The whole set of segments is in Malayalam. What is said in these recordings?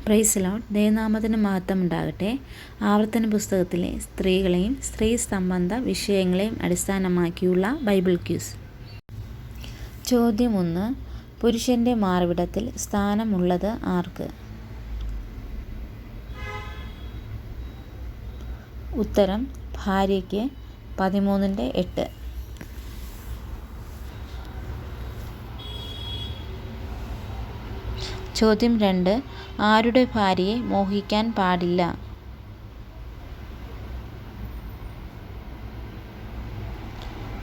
Praise Lord. ദൈവനാമത്തിന് മഹത്വം ഉണ്ടാകട്ടെ. ആവർത്തന പുസ്തകത്തിലെ സ്ത്രീകളെയും സ്ത്രീ സംബന്ധ വിഷയങ്ങളെയും അടിസ്ഥാനമാക്കിയുള്ള ബൈബിൾ ക്യൂസ്. ചോദ്യം 1. പുരുഷൻ്റെ മാർവിടത്തിൽ സ്ഥാനമുള്ളത് ആർക്ക്? ഉത്തരം ഭാര്യയ്ക്ക്. 13:8. ചോദ്യം 2. ആരുടെ ഭാര്യയെ മോഹിക്കാൻ പാടില്ല?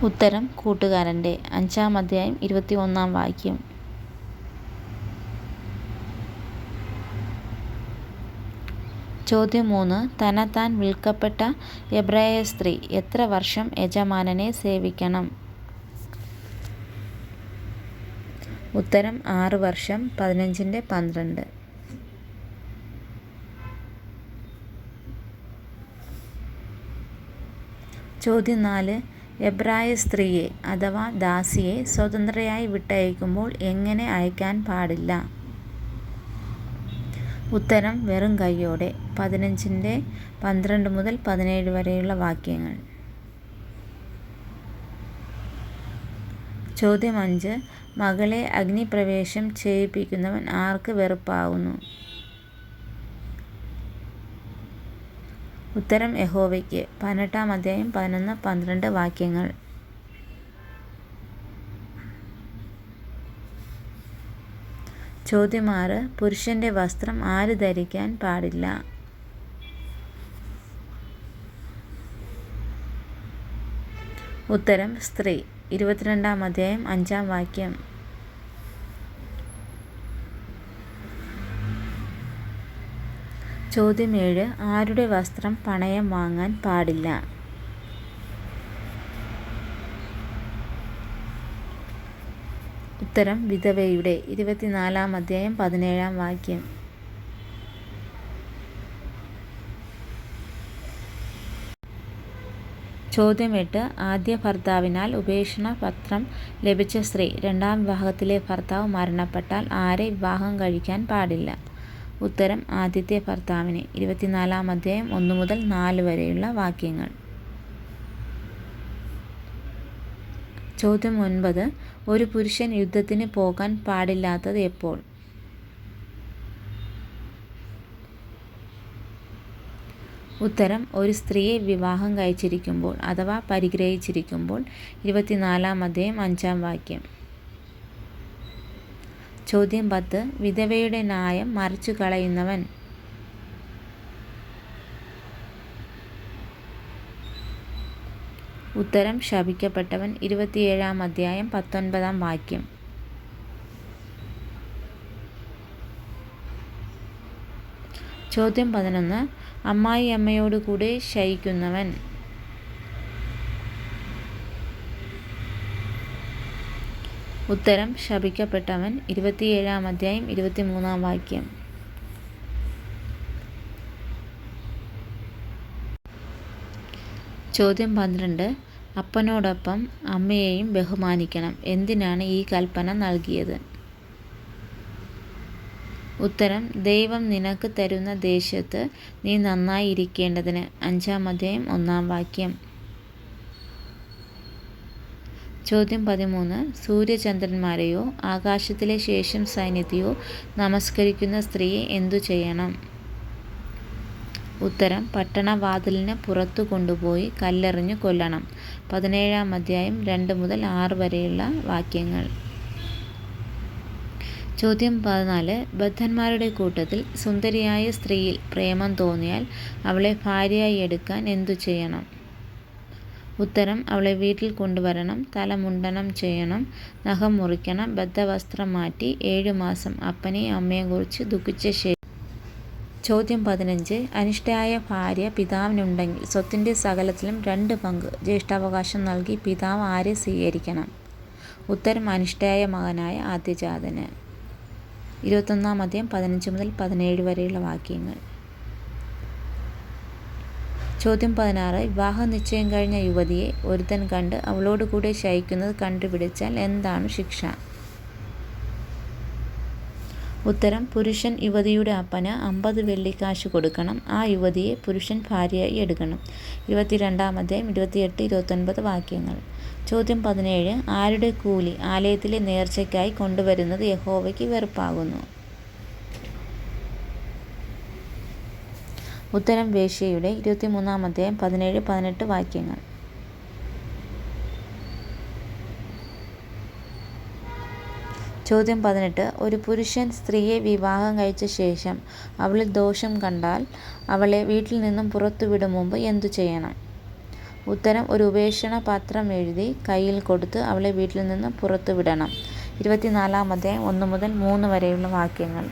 ഉത്തരം കൂട്ടുകാരൻ്റെ. 5-ാം അധ്യായം 21-ാം വാക്യം. ചോദ്യം 3. തന്നെത്താൻ വിൽക്കപ്പെട്ട എബ്രായ സ്ത്രീ എത്ര വർഷം യജമാനനെ സേവിക്കണം? ഉത്തരം 6 വർഷം. 15:12. ചോദ്യം 4. എബ്രായ സ്ത്രീയെ അഥവാ ദാസിയെ സ്വതന്ത്രയായി വിട്ടയക്കുമ്പോൾ എങ്ങനെ അയക്കാൻ പാടില്ല? ഉത്തരം വെറും കൈയോടെ. 15:12 മുതൽ 17 വരെയുള്ള വാക്യങ്ങൾ. ചോദ്യം 5. മകളെ അഗ്നിപ്രവേശം ചെയ്യിപ്പിക്കുന്നവൻ ആർക്ക് വെറുപ്പാകുന്നു? ഉത്തരം യഹോവയ്ക്ക്. 18-ാം അധ്യായം 11-12 വാക്യങ്ങൾ. ചോദ്യം 6. പുരുഷൻ്റെ വസ്ത്രം ആര് ധരിക്കാൻ പാടില്ല? ഉത്തരം സ്ത്രീ. 22-ാം അധ്യായം 5-ാം വാക്യം. ചോദ്യം 7. ആരുടെ വസ്ത്രം പണയം വാങ്ങാൻ പാടില്ല? ഉത്തരം വിധവയുടെ. 24-ാം അധ്യായം 17-ാം വാക്യം. ചോദ്യം 8. ആദ്യ ഭർത്താവിനാൽ ഉപേക്ഷണ പത്രം ലഭിച്ച സ്ത്രീ രണ്ടാം വിവാഹത്തിലെ ഭർത്താവ് മരണപ്പെട്ടാൽ ആരെ വിവാഹം കഴിക്കാൻ പാടില്ല? ഉത്തരം ആദ്യത്തെ ഭർത്താവിനെ. 24-ാം അധ്യായം 1 മുതൽ 4 വരെയുള്ള വാക്യങ്ങൾ. ചോദ്യം 9. ഒരു പുരുഷൻ യുദ്ധത്തിന് പോകാൻ പാടില്ലാത്തത് എപ്പോൾ? ഉത്തരം ഒരു സ്ത്രീയെ വിവാഹം കഴിച്ചിരിക്കുമ്പോൾ അഥവാ പരിഗ്രഹിച്ചിരിക്കുമ്പോൾ. 24-ാം അധ്യായം 5-ാം വാക്യം. ചോദ്യം 10. വിധവയുടെ ന്യായം മറിച്ചു കളയുന്നവൻ? ഉത്തരം ശപിക്കപ്പെട്ടവൻ. 27-ാം അധ്യായം 19-ാം വാക്യം. ചോദ്യം 11. അമ്മായിയമ്മയോട് കൂടെ ശയിക്കുന്നവൻ? ഉത്തരം ശപിക്കപ്പെട്ടവൻ. 27-ാം അധ്യായം 23-ാം വാക്യം. ചോദ്യം 12. അപ്പനോടൊപ്പം അമ്മയെയും ബഹുമാനിക്കണം. എന്തിനാണ് ഈ കൽപ്പന നൽകിയത്? ഉത്തരം ദൈവം നിനക്ക് തരുന്ന ദേശത്ത് നീ നന്നായി ഇരിക്കേണ്ടതിന്. 5-ാം അധ്യായം 1-ാം വാക്യം. ചോദ്യം 13. സൂര്യചന്ദ്രന്മാരെയോ ആകാശത്തിലെ ശേഷം സൈന്യത്തെയോ നമസ്കരിക്കുന്ന സ്ത്രീയെ എന്തു ചെയ്യണം? ഉത്തരം പട്ടണവാതിലിന് പുറത്തു കൊണ്ടുപോയി കല്ലെറിഞ്ഞു കൊല്ലണം. 17-ാം അധ്യായം 2 മുതൽ 6 വരെയുള്ള വാക്യങ്ങൾ. ചോദ്യം 14. ബദ്ധന്മാരുടെ കൂട്ടത്തിൽ സുന്ദരിയായ സ്ത്രീയിൽ പ്രേമം തോന്നിയാൽ അവളെ ഭാര്യയായി എടുക്കാൻ എന്തു ചെയ്യണം? ഉത്തരം അവളെ വീട്ടിൽ കൊണ്ടുവരണം, തല മുണ്ഡനം ചെയ്യണം, നഖം മുറിക്കണം, ബദ്ധവസ്ത്രം മാറ്റി 7 മാസം അപ്പനെയും അമ്മയെയും കുറിച്ച് ദുഃഖിച്ച ശേഷം. ചോദ്യം 15. അനിഷ്ടയായ ഭാര്യ പിതാവിനുണ്ടെങ്കിൽ സ്വത്തിൻ്റെ സകലത്തിലും 2 പങ്ക് ജ്യേഷ്ഠാവകാശം നൽകി പിതാവ് ആരെ സ്വീകരിക്കണം? ഉത്തരം അനിഷ്ടയായ മകനായ ആദ്യജാതന്. 21-ാം അധ്യായം 15 മുതൽ 17 വരെയുള്ള വാക്യങ്ങൾ. ചോദ്യം 16. വിവാഹ നിശ്ചയം കഴിഞ്ഞ യുവതിയെ ഒരുത്തൻ കണ്ട് അവളോട് കൂടെ ശയിക്കുന്നത് കണ്ടുപിടിച്ചാൽ എന്താണ് ശിക്ഷ? ഉത്തരം: പുരുഷൻ യുവതിയുടെ അപ്പന് 50 വെള്ളിക്കാശ് കൊടുക്കണം. ആ യുവതിയെ പുരുഷൻ ഭാര്യയായി എടുക്കണം. 22-ാം അധ്യായം 28, 29 വാക്യങ്ങൾ. ചോദ്യം 17. ആരുടെ കൂലി ആലയത്തിലെ നേർച്ചയ്ക്കായി കൊണ്ടുവരുന്നത് യഹോവയ്ക്ക് വെറുപ്പാകുന്നു? ഉത്തരം: വേശ്യയുടെ. 23-ാം അധ്യായം 17, 18 വാക്യങ്ങൾ. ചോദ്യം 18. ഒരു പുരുഷൻ സ്ത്രീയെ വിവാഹം കഴിച്ച ശേഷം അവളിൽ ദോഷം കണ്ടാൽ അവളെ വീട്ടിൽ നിന്നും പുറത്തുവിടും മുമ്പ് എന്തു ചെയ്യണം? ഉത്തരം: ഒരു ഉപേക്ഷണ പത്രം എഴുതി കയ്യിൽ കൊടുത്ത് അവളെ വീട്ടിൽ നിന്ന് പുറത്തുവിടണം. 24-ാം അധ്യായം 1 മുതൽ 3 വരെയുള്ള വാക്യങ്ങൾ.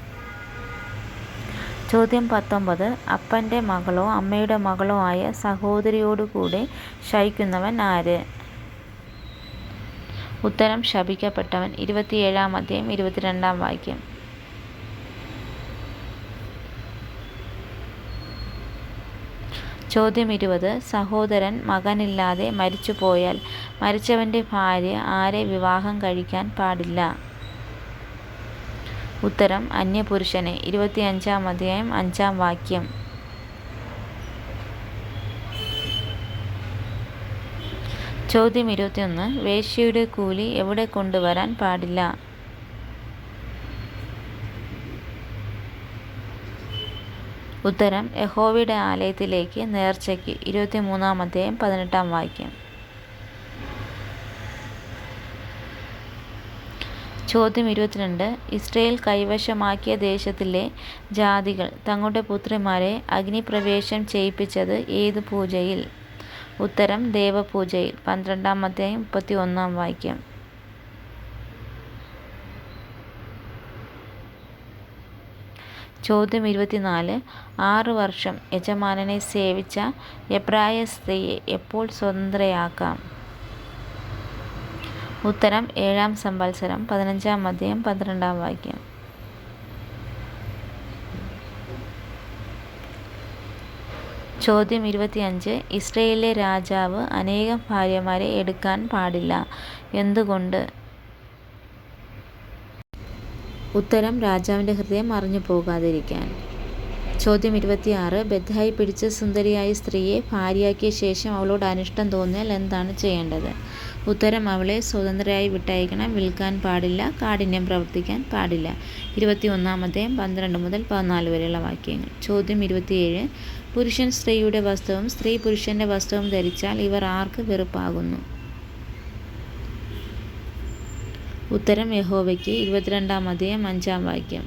ചോദ്യം 19. അപ്പൻ്റെ മകളോ അമ്മയുടെ മകളോ ആയ സഹോദരിയോടുകൂടെ ശയിക്കുന്നവൻ ആര്? ഉത്തരം: ശപിക്കപ്പെട്ടവൻ. 27-ാം അധ്യായം 22-ാം വാക്യം. ചോദ്യം 20. സഹോദരൻ മകനില്ലാതെ മരിച്ചുപോയാൽ മരിച്ചവൻ്റെ ഭാര്യ ആരെ വിവാഹം കഴിക്കാൻ പാടില്ല? ഉത്തരം: അന്യപുരുഷനെ. 25-ാം അധ്യായം 5-ാം വാക്യം. ചോദ്യം 21. വേശ്യയുടെ കൂലി എവിടെ കൊണ്ടുവരാൻ പാടില്ല? ഉത്തരം: യഹോവയുടെ ആലയത്തിലേക്ക് നേർച്ചയ്ക്ക്. 23-ാം അധ്യായം 18-ാം വാക്യം. ചോദ്യം 22. ഇസ്രായേൽ കൈവശമാക്കിയ ദേശത്തിലെ ജാതികൾ തങ്ങളുടെ പുത്രിമാരെ അഗ്നിപ്രവേശം ചെയ്യിപ്പിച്ചത് ഏതു പൂജയിൽ? ഉത്തരം: ദേവപൂജയിൽ. 12-ാം അധ്യായം 31-ാം വാക്യം. ചോദ്യം 24. 6 വർഷം യജമാനനെ സേവിച്ച എബ്രായ സ്ത്രീയെ എപ്പോൾ സ്വതന്ത്രയാക്കാം? ഉത്തരം: 7-ാം സംവത്സരം. 15-ാം അധ്യായം 12-ാം വാക്യം. ചോദ്യം 25. ഇസ്രായേലിലെ രാജാവ് അനേകം ഭാര്യമാരെ എടുക്കാൻ പാടില്ല. എന്തുകൊണ്ട്? ഉത്തരം: രാജാവിൻ്റെ ഹൃദയം മറിഞ്ഞു പോകാതിരിക്കാൻ. ചോദ്യം 26. ബദ്ധായി പിടിച്ച് സുന്ദരിയായ സ്ത്രീയെ ഭാര്യയാക്കിയ ശേഷം അവളോട് അനിഷ്ടം തോന്നിയാൽ എന്താണ് ചെയ്യേണ്ടത്? ഉത്തരം: അവളെ സ്വതന്ത്രയായി വിട്ടയക്കണം. വിൽക്കാൻ പാടില്ല. കാഠിന്യം പ്രവർത്തിക്കാൻ പാടില്ല. 21-ാം അധ്യായം 12 മുതൽ 14 വരെയുള്ള വാക്യങ്ങൾ. ചോദ്യം 27. പുരുഷൻ സ്ത്രീയുടെ വസ്ത്രവും സ്ത്രീ പുരുഷൻ്റെ വസ്ത്രവും ധരിച്ചാൽ ഇവർ ആർക്ക് വെറുപ്പാകുന്നു? ഉത്തരം: യഹോവയ്ക്ക്. 22-ാം അധ്യായം 5-ാം വാക്യം.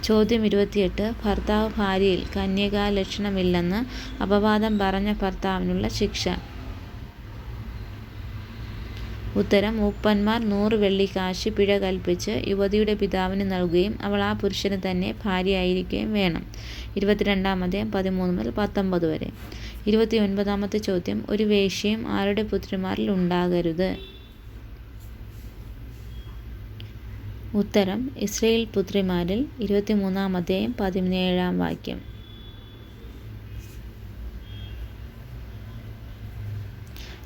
ചോദ്യം 28. ഭർത്താവ് ഭാര്യയിൽ കന്യകാലക്ഷണമില്ലെന്ന് അപവാദം പറഞ്ഞ ഭർത്താവിനുള്ള ശിക്ഷ. ഉത്തരം: മൂപ്പന്മാർ 100 വെള്ളിക്കാശ് പിഴ കൽപ്പിച്ച് യുവതിയുടെ പിതാവിന് നൽകുകയും അവൾ ആ പുരുഷന് തന്നെ ഭാര്യയായിരിക്കുകയും വേണം. 22-ാം അധ്യായം 13 മുതൽ 19 വരെ. 29-ാമത്തെ ചോദ്യം. ഒരു വേശ്യയും ആരുടെ പുത്രിമാരിൽ ഉണ്ടാകരുത്? ഉത്തരം: ഇസ്രായേൽ പുത്രിമാരിൽ. 23-ാം അധ്യായം 17-ാം വാക്യം.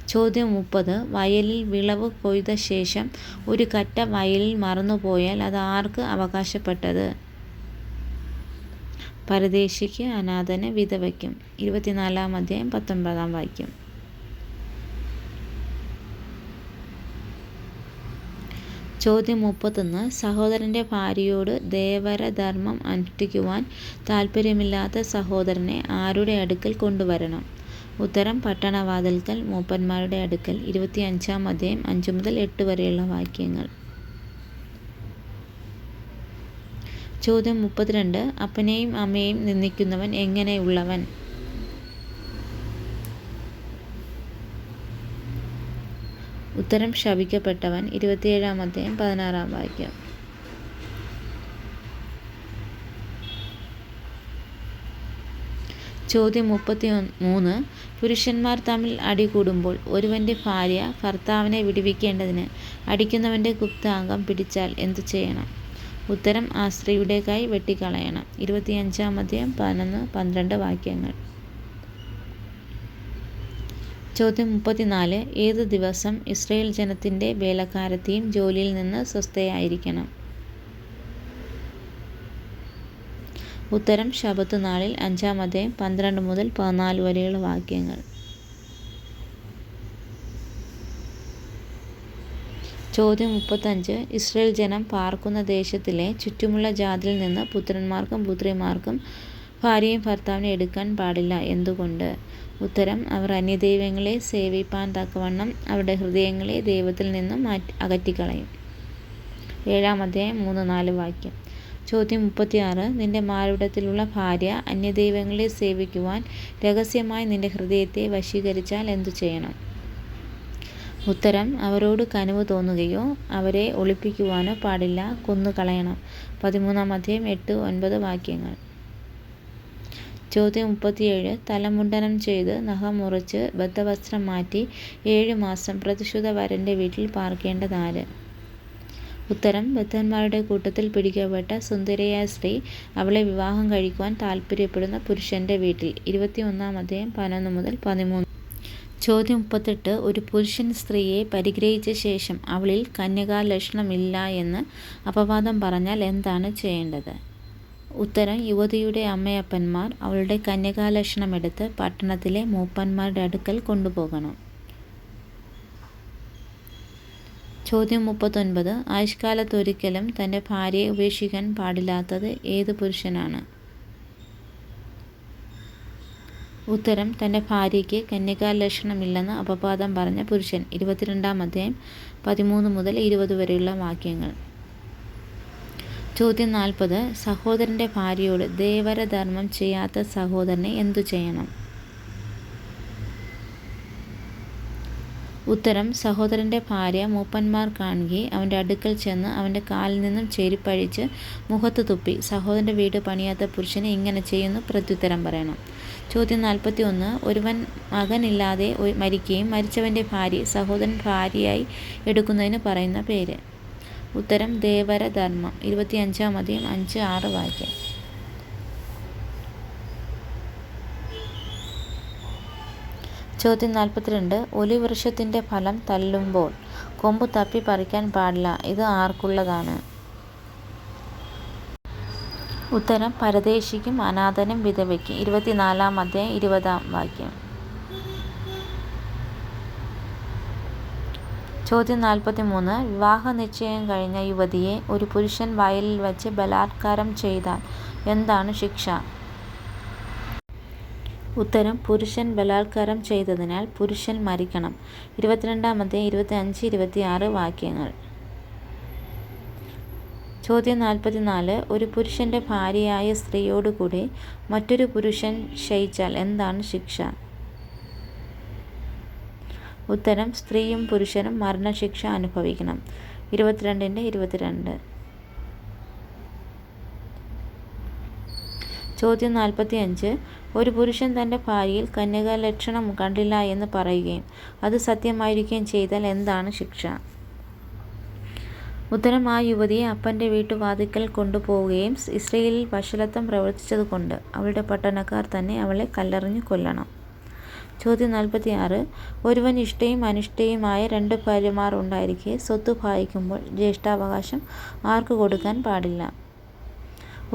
ചോദ്യം 30. വയലിൽ വിളവ് കൊയ്ത ശേഷം ഒരു കറ്റ വയലിൽ മറന്നുപോയാൽ അത് ആർക്ക് അവകാശപ്പെട്ടത്? പരദേശിക്ക്, അനാഥന്, വിധവയ്ക്കും. 24-ാം അധ്യായം 19-ാം വാക്യം. ചോദ്യം 31. സഹോദരൻ്റെ ഭാര്യയോട് ദേവരധർമ്മം അനുഷ്ഠിക്കുവാൻ താൽപ്പര്യമില്ലാത്ത സഹോദരനെ ആരുടെ അടുക്കൽ കൊണ്ടുവരണം? ഉത്തരം: പട്ടണവാതിൽക്കൽ, മൂപ്പന്മാരുടെ അടുക്കൽ. 25-ാം അധ്യായം 5 മുതൽ 8 വരെയുള്ള വാക്യങ്ങൾ. ചോദ്യം 32. അപ്പനെയും അമ്മയെയും നിന്ദിക്കുന്നവൻ എങ്ങനെയുള്ളവൻ? ഉത്തരം: ശപിക്കപ്പെട്ടവൻ. 27-ാം അധ്യായം 16-ാം വാക്യം. ചോദ്യം 33. പുരുഷന്മാർ തമ്മിൽ അടികൂടുമ്പോൾ ഒരുവൻ്റെ ഭാര്യ ഭർത്താവിനെ വിടുവിക്കേണ്ടതിന് അടിക്കുന്നവൻ്റെ ഗുപ്താംഗം പിടിച്ചാൽ എന്തു ചെയ്യണം? ഉത്തരം: ആ സ്ത്രീയുടെ കൈ വെട്ടിക്കളയണം. 25-ാം അധ്യായം 11-12 വാക്യങ്ങൾ. ചോദ്യം 34. ഏത് ദിവസം ഇസ്രായേൽ ജനത്തിൻ്റെ വേലക്കാരത്തെയും ജോലിയിൽ നിന്ന് സ്വസ്ഥയായിരിക്കണം? ഉത്തരം ശബത്ത് നാളിൽ. 5-ാം അധ്യായം 12 മുതൽ 14 വരെയുള്ള വാക്യങ്ങൾ. ചോദ്യം 35. ഇസ്രായേൽ ജനം പാർക്കുന്ന ദേശത്തിലെ ചുറ്റുമുള്ള ജാതിയിൽ നിന്ന് പുത്രന്മാർക്കും പുത്രിമാർക്കും ഭാര്യയും ഭർത്താവിനെ എടുക്കാൻ പാടില്ല. എന്തുകൊണ്ട്? ഉത്തരം അവർ അന്യദൈവങ്ങളെ സേവിപ്പാൻ തക്കവണ്ണം അവരുടെ ഹൃദയങ്ങളെ ദൈവത്തിൽ നിന്നും അകറ്റിക്കളയും. 7-ാം അധ്യായം 3-4 വാക്യം. ചോദ്യം 36. നിന്റെ മാർവിടത്തിലുള്ള ഭാര്യ അന്യദൈവങ്ങളെ സേവിക്കുവാൻ രഹസ്യമായി നിന്റെ ഹൃദയത്തെ വശീകരിച്ചാൽ എന്തു ചെയ്യണം? ഉത്തരം അവരോട് കനിവ് തോന്നുകയോ അവരെ ഒളിപ്പിക്കുവാനോ പാടില്ല, കൊന്നുകളയണം. 13-ാം അധ്യായം 8-9 വാക്യങ്ങൾ. ചോദ്യം 37. തലമുണ്ടനം ചെയ്ത് നഖം മുറിച്ച് ബദ്ധവസ്ത്രം മാറ്റി 7 മാസം പ്രതിശുദ്ധ വരൻ്റെ വീട്ടിൽ പാർക്കേണ്ടതാര്? ഉത്തരം ബദ്ധന്മാരുടെ കൂട്ടത്തിൽ പിടിക്കപ്പെട്ട സുന്ദരിയായ സ്ത്രീ അവളെ വിവാഹം കഴിക്കുവാൻ താല്പര്യപ്പെടുന്ന പുരുഷൻ്റെ വീട്ടിൽ. 21-ാം അധ്യായം 11 മുതൽ 13. ചോദ്യം 38. ഒരു പുരുഷൻ സ്ത്രീയെ പരിഗ്രഹിച്ച ശേഷം അവളിൽ കന്യകാലക്ഷണമില്ല എന്ന് അപവാദം പറഞ്ഞാൽ എന്താണ് ചെയ്യേണ്ടത്? ഉത്തരം യുവതിയുടെ അമ്മയപ്പന്മാർ അവളുടെ കന്യകാലക്ഷണമെടുത്ത് പട്ടണത്തിലെ മൂപ്പന്മാരുടെ അടുക്കൽ കൊണ്ടുപോകണം. ചോദ്യം 39. ആയുഷ്കാലത്തൊരിക്കലും തൻ്റെ ഭാര്യയെ ഉപേക്ഷിക്കാൻ പാടില്ലാത്തത് ഏത് പുരുഷനാണ്? ഉത്തരം തൻ്റെ ഭാര്യയ്ക്ക് കന്യകാലക്ഷണമില്ലെന്ന് അപവാദം പറഞ്ഞ പുരുഷൻ. 22-ാം അധ്യായം 13 മുതൽ 20 വരെയുള്ള വാക്യങ്ങൾ. ചോദ്യം 40. സഹോദരൻ്റെ ഭാര്യയോട് ദേവരധർമ്മം ചെയ്യാത്ത സഹോദരനെ എന്തു ചെയ്യണം? ഉത്തരം സഹോദരൻ്റെ ഭാര്യ മൂപ്പന്മാർ കാണുകെ അവൻ്റെ അടുക്കൽ ചെന്ന് അവൻ്റെ കാലിൽ നിന്നും ചെരുപ്പഴിച്ച് മുഖത്ത് തുപ്പി സഹോദരൻ്റെ വീട് പണിയാത്ത പുരുഷനെ ഇങ്ങനെ ചെയ്യുന്നു പ്രത്യുത്തരം പറയണം. ചോദ്യം 41. ഒരുവൻ മകനില്ലാതെ മരിക്കുകയും മരിച്ചവൻ്റെ ഭാര്യയെ സഹോദരൻ ഭാര്യയായി എടുക്കുന്നതിന് പറയുന്ന പേര്? ഉത്തരം ദേവരധർമ്മം. 25-ാം അധ്യായം 5-6 വാക്യം. ചോദ്യം 42. ഒലിവൃക്ഷത്തിൻ്റെ ഫലം തള്ളുമ്പോൾ കൊമ്പ് തപ്പി പറിക്കാൻ പാടില്ല. ഇത് ആർക്കുള്ളതാണ്? ഉത്തരം പരദേശിക്കും അനാഥനും വിധവയ്ക്കും. 24-ാം അധ്യായം 20-ാം വാക്യം. ചോദ്യം 43. വിവാഹ നിശ്ചയം കഴിഞ്ഞ യുവതിയെ ഒരു പുരുഷൻ വയലിൽ വച്ച് ബലാത്കാരം ചെയ്താൽ എന്താണ് ശിക്ഷ? ഉത്തരം പുരുഷൻ ബലാത്കാരം ചെയ്തതിനാൽ പുരുഷൻ മരിക്കണം. 22-ാം അധ്യായം 25-26 വാക്യങ്ങൾ. ചോദ്യം 44. ഒരു പുരുഷൻ്റെ ഭാര്യയായ സ്ത്രീയോടുകൂടി മറ്റൊരു പുരുഷൻ ശയിച്ചാൽ എന്താണ് ശിക്ഷ? ഉത്തരം സ്ത്രീയും പുരുഷനും മരണശിക്ഷ അനുഭവിക്കണം. 22-22. ചോദ്യം 45. ഒരു പുരുഷൻ തൻ്റെ ഭാര്യയിൽ കന്യകാലക്ഷണം കണ്ടില്ല എന്ന് പറയുകയും അത് സത്യമായിരിക്കുകയും ചെയ്താൽ എന്താണ് ശിക്ഷ? ഉത്തരം ആ യുവതിയെ അപ്പൻ്റെ വീട്ടുവാതിക്കൽ കൊണ്ടുപോവുകയും ഇസ്രായേലിൽ വഷളത്വം പ്രവർത്തിച്ചതുകൊണ്ട് അവളുടെ പട്ടണക്കാർ തന്നെ അവളെ കല്ലെറിഞ്ഞു കൊല്ലണം. ചോദ്യം 46. ഒരുവൻ ഇഷ്ടയും അനിഷ്ടയുമായ 2 ഭാര്യമാർ ഉണ്ടായിരിക്കെ സ്വത്ത് ഭാഗിക്കുമ്പോൾ ജ്യേഷ്ഠാവകാശം ആർക്ക് കൊടുക്കാൻ പാടില്ല?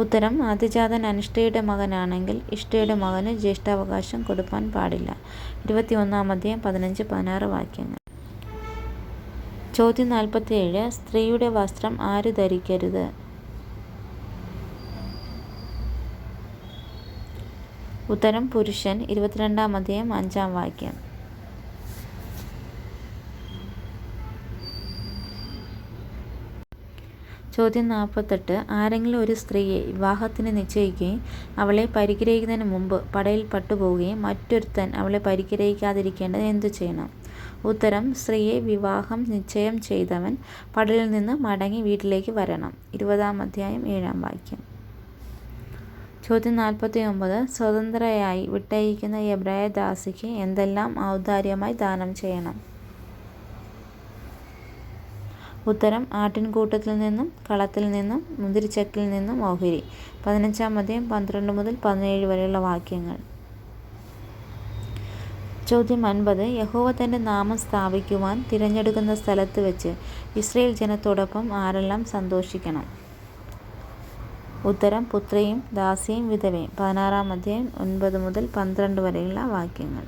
ഉത്തരം ആദ്യജാതൻ അനിഷ്ടയുടെ മകനാണെങ്കിൽ ഇഷ്ടയുടെ മകന് ജ്യേഷ്ഠാവകാശം കൊടുക്കാൻ പാടില്ല. 21-ാം അധ്യായം 15-16 വാക്യങ്ങൾ. ചോദ്യം 47. സ്ത്രീയുടെ വസ്ത്രം ആര് ധരിക്കരുത്? ഉത്തരം പുരുഷൻ. 22-ാം അധ്യായം 5-ാം വാക്യം. ചോദ്യം 48. ആരെങ്കിലും ഒരു സ്ത്രീയെ വിവാഹത്തിന് നിശ്ചയിക്കുകയും അവളെ പരിഗ്രഹിക്കുന്നതിന് മുമ്പ് പടയിൽ പട്ടുപോവുകയും മറ്റൊരുത്തൻ അവളെ പരിഗ്രഹിക്കാതിരിക്കേണ്ടത് എന്തു ചെയ്യണം? ഉത്തരം സ്ത്രീയെ വിവാഹം നിശ്ചയം ചെയ്തവൻ പടയിൽ നിന്ന് മടങ്ങി വീട്ടിലേക്ക് വരണം. 20-ാം അധ്യായം 7-ാം വാക്യം. ചോദ്യം 49. സ്വതന്ത്രയായി വിട്ടയക്കുന്ന എബ്രായ ദാസിക്ക് എന്തെല്ലാം ഔദാര്യമായി ദാനം ചെയ്യണം? ഉത്തരം ആട്ടിൻകൂട്ടത്തിൽ നിന്നും കളത്തിൽ നിന്നും മുന്തിരിച്ചക്കിൽ നിന്നും ഓഹരി. 15-ാം അധ്യായം 12 മുതൽ 17 വരെയുള്ള വാക്യങ്ങൾ. ചോദ്യം 9. യഹോവ തൻ്റെ നാമം സ്ഥാപിക്കുവാൻ തിരഞ്ഞെടുക്കുന്ന സ്ഥലത്ത് വെച്ച് ഇസ്രായേൽ ജനത്തോടൊപ്പം ആരെല്ലാം സന്തോഷിക്കണം? ഉത്തരം പുത്രിയും ദാസിയും വിധവയും. 16-ാം അധ്യായം 9 മുതൽ 12 വരെയുള്ള വാക്യങ്ങൾ.